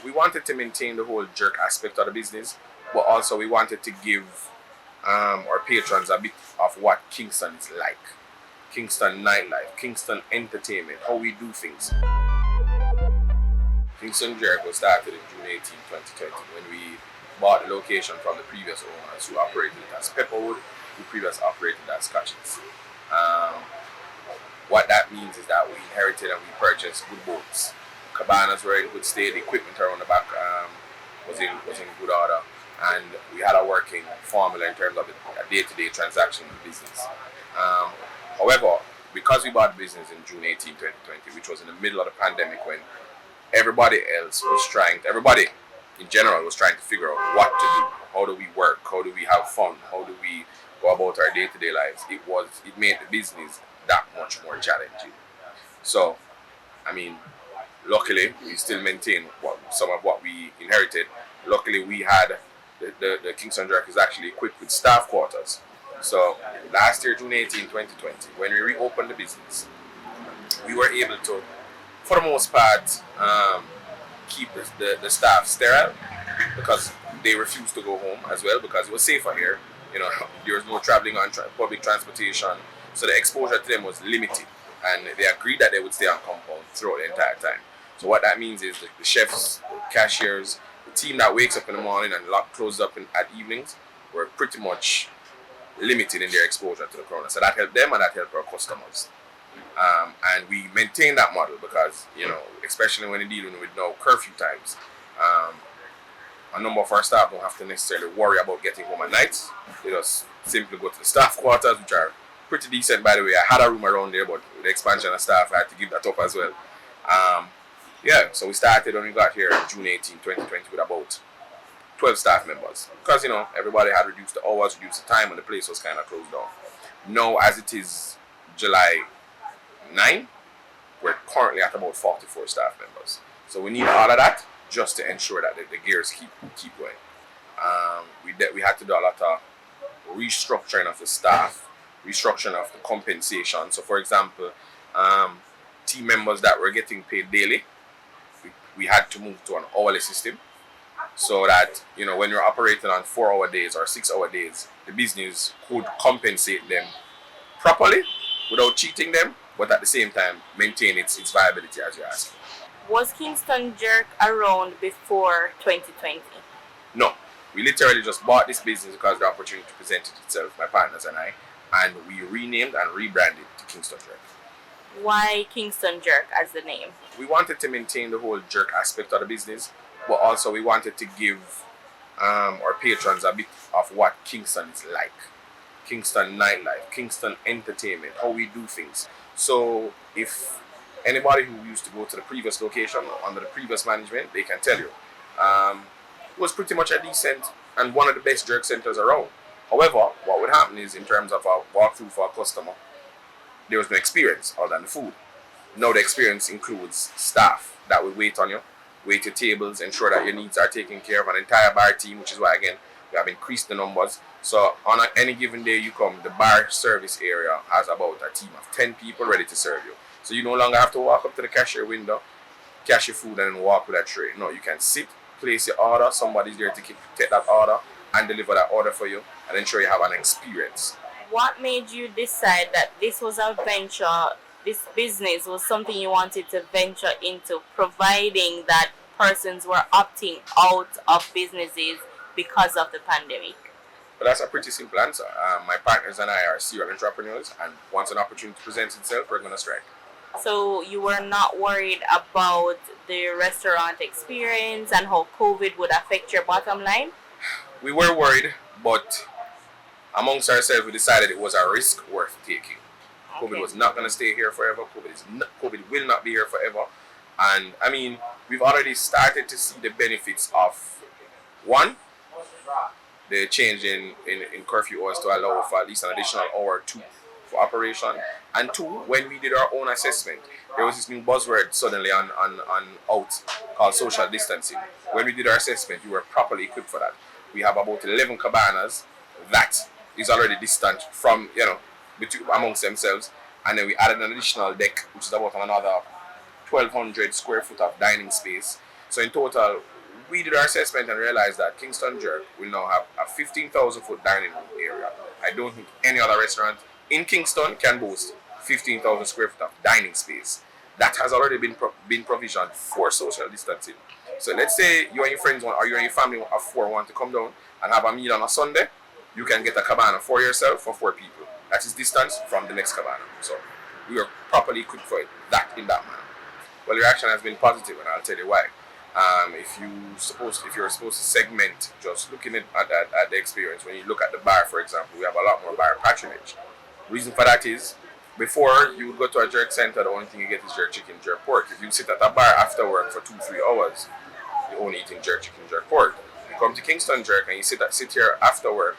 we wanted to maintain the whole jerk aspect of the business, but also we wanted to give our patrons a bit of what Kingston is like. Kingston nightlife, Kingston entertainment, how we do things. Kingston Jerk was started in June 18, 2020 when we bought the location from the previous owners who operated it as Pepperwood, who previously operated as Scotches. Um, what that means is that we inherited and we purchased good boats. Cabanas were in good state, the equipment around the back was in good order, and we had a working formula in terms of the day-to-day transaction of the business. Um, However, because we bought the business in June 18, 2020, which was in the middle of the pandemic when everybody in general was trying to figure out what to do. How do we work? How do we have fun? How do we go about our day-to-day lives? It made the business that much more challenging. So, I mean, luckily we still maintain some of what we inherited. Luckily we had the Kingston Jerk is actually equipped with staff quarters. So last year, June 18, 2020, when we reopened the business, we were able to, for the most part, keep the staff sterile because they refused to go home as well because it was safer here. You know, there was no traveling on public transportation, so the exposure to them was limited, and they agreed that they would stay on compound throughout the entire time. So what that means is the chefs, the cashiers, the team that wakes up in the morning and closes up at evenings were pretty much limited in their exposure to the corona. So that helped them and that helped our customers. And we maintain that model because, especially when you're dealing with no curfew times, a number of our staff don't have to necessarily worry about getting home at night. They just simply go to the staff quarters, which are pretty decent, by the way. I had a room around there, but with the expansion of staff, I had to give that up as well. So we started when we got here June 18, 2020 with about 12 staff members because everybody had reduced the hours, reduced the time, and the place was kind of closed down. Now, as it is July 9, we're currently at about 44 staff members. So we need all of that just to ensure that the gears keep going. We had to do a lot of restructuring of the staff, restructuring of the compensation. So, for example, team members that were getting paid daily, we had to move to an hourly system. So that, when you're operating on 4-hour days or 6-hour days, the business could compensate them properly without cheating them, but at the same time maintain its viability as you're asking. Was Kingston Jerk around before 2020? No, we literally just bought this business because the opportunity presented itself, my partners and I, and we renamed and rebranded to Kingston Jerk. Why Kingston Jerk as the name? We wanted to maintain the whole jerk aspect of the business, but also we wanted to give our patrons a bit of what Kingston is like. Kingston nightlife, Kingston entertainment, how we do things. So if anybody who used to go to the previous location under the previous management, they can tell you it was pretty much a decent and one of the best jerk centers around. However, what would happen is in terms of a walkthrough for a customer, there was no experience other than the food. Now the experience includes staff that will wait on you, wait your tables, ensure that your needs are taken care of, an entire bar team, which is why again we have increased the numbers. So on any given day you come, the bar service area has about a team of 10 people ready to serve you. So you no longer have to walk up to the cashier window, cash your food and then walk with that tray. No, you can sit, place your order, somebody's there to take that order and deliver that order for you and ensure you have an experience. What made you decide that this was a venture, this business was something you wanted to venture into, providing that persons were opting out of businesses because of the pandemic? But that's a pretty simple answer. My partners and I are serial entrepreneurs, and once an opportunity presents itself, we're going to strike. So you were not worried about the restaurant experience and how COVID would affect your bottom line? We were worried, but amongst ourselves, we decided it was a risk worth taking. Okay. COVID was not going to stay here forever. COVID will not be here forever. And I mean, we've already started to see the benefits of, one, the change in curfew hours to allow for at least an additional hour or two for operation. And two, when we did our own assessment, there was this new buzzword suddenly on out called social distancing. When we did our assessment, we were properly equipped for that. We have about 11 cabanas that is already distant from, amongst themselves. And then we added an additional deck, which is about another 1,200 square foot of dining space. So in total, we did our assessment and realized that Kingston Jerk will now have a 15,000 foot dining room area. I don't think any other restaurant in Kingston can boast 15,000 square foot of dining space. That has already been provisioned for social distancing. So let's say you and your friends or you and your family of four want to come down and have a meal on a Sunday, you can get a cabana for yourself for four people. That is distance from the next cabana. So we are properly equipped for it, that in that manner. Well, the reaction has been positive, and I'll tell you why. If you're supposed to segment, just looking at the experience, when you look at the bar, for example, we have a lot more bar patronage. Reason for that is, before you would go to a jerk center, the only thing you get is jerk chicken, jerk pork. If you sit at a bar after work for 2-3 hours, you're only eating jerk chicken, jerk pork. You come to Kingston Jerk and you sit here after work,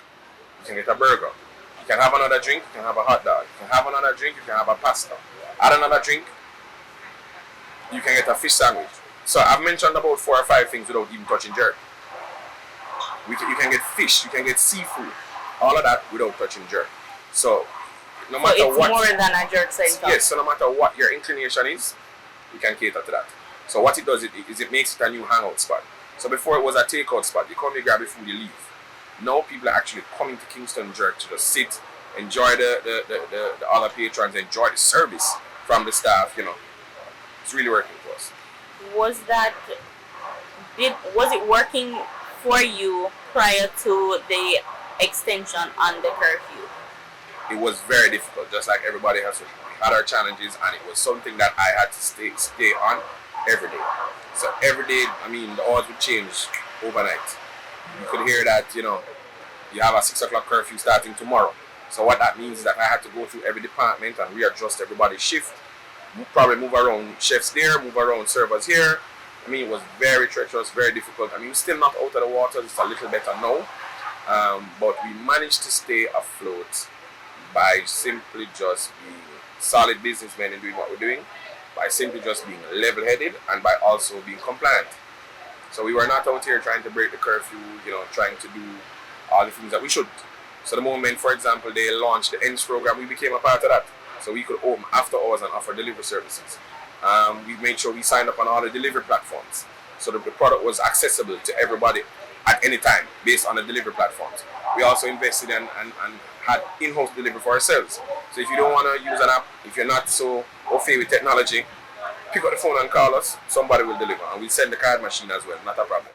you can get a burger. You can have another drink, you can have a hot dog. You can have another drink, you can have a pasta. Add another drink, you can get a fish sandwich. So I've mentioned about 4 or 5 things without even touching jerk. You can get fish, you can get seafood, all of that without touching jerk. So no matter it's what, more than a jerk center. yes. So no matter what your inclination is, you can cater to that. So what it does is it makes it a new hangout spot. So before it was a takeout spot, you come, you grab your food, you leave. Now people are actually coming to Kingston Jerk to just sit, enjoy the other patrons, enjoy the service from the staff. It's really working for us. Was it working for you prior to the extension on the curfew? It was very difficult, just like everybody has had our challenges, and it was something that I had to stay on every day. So every day, the odds would change overnight. You could hear that, you have a 6 o'clock curfew starting tomorrow. So what that means is that I had to go through every department and readjust everybody's shift. Probably move around chefs there, move around servers here. It was very treacherous, very difficult. We're still not out of the water, it's a little better now. But we managed to stay afloat by simply just being solid businessmen in doing what we're doing, by simply just being level-headed, and by also being compliant. So we were not out here trying to break the curfew, trying to do all the things that we should. So the moment, for example, they launched the ENDS program, we became a part of that. So we could open after hours and offer delivery services. We made sure we signed up on all the delivery platforms, so that the product was accessible to everybody at any time based on the delivery platforms. We also invested and had in-house delivery for ourselves. So if you don't want to use an app, if you're not so au fait with technology, pick up the phone and call us. Somebody will deliver, and we'll send the card machine as well, not a problem.